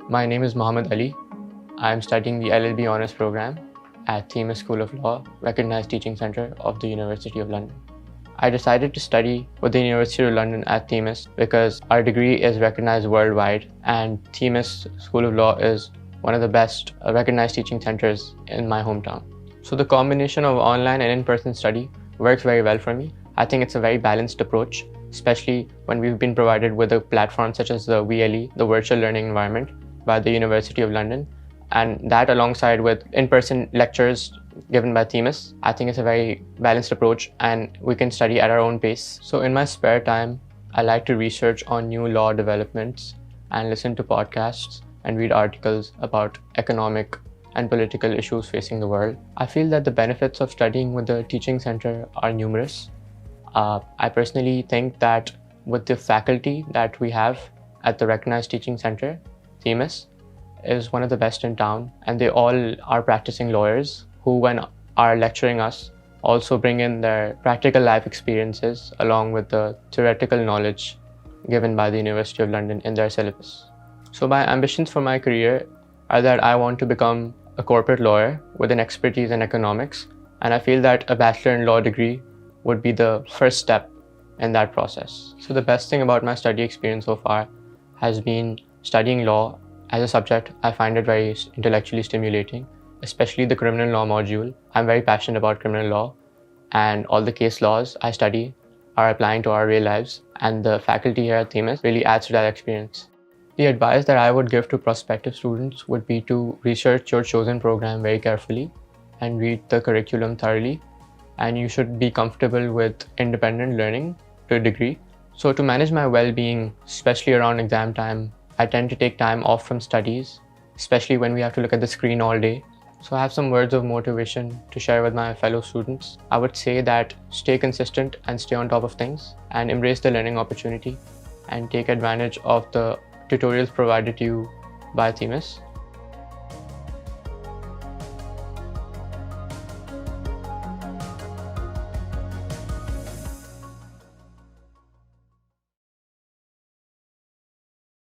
My name is Muhammad Ali. I am studying the LLB Honours Program at Themis School of Law, recognized teaching centre of the University of London. I decided to study with the University of London at Themis because our degree is recognized worldwide, and Themis School of Law is one of the best recognized teaching centres in my hometown. So the combination of online and in-person study works very well for me. I think it's a very balanced approach, especially when we've been provided with a platform such as the VLE, the Virtual Learning Environment, by the University of London, and that alongside with in-person lectures given by Themis. I think it's a very balanced approach and we can study at our own pace. So in my spare time, I like to research on new law developments and listen to podcasts and read articles about economic and political issues facing the world. I feel that the benefits of studying with the teaching center are numerous. I personally think that with the faculty that we have at the recognized teaching center, Themis is one of the best in town, and they all are practicing lawyers who, when are lecturing us, also bring in their practical life experiences along with the theoretical knowledge given by the University of London in their syllabus. So my ambitions for my career are that I want to become a corporate lawyer with an expertise in economics, and I feel that a bachelor in law degree would be the first step in that process. So the best thing about my study experience so far has been studying law as a subject. I find it very intellectually stimulating, especially the criminal law module. I'm very passionate about criminal law, and all the case laws I study are applying to our real lives, and the faculty here at Themis really adds to that experience. The advice that I would give to prospective students would be to research your chosen program very carefully and read the curriculum thoroughly, and you should be comfortable with independent learning to a degree. So to manage my well-being, especially around exam time, I tend to take time off from studies, especially when we have to look at the screen all day. So I have some words of motivation to share with my fellow students. I would say that stay consistent and stay on top of things, and embrace the learning opportunity and take advantage of the tutorials provided to you by Themis.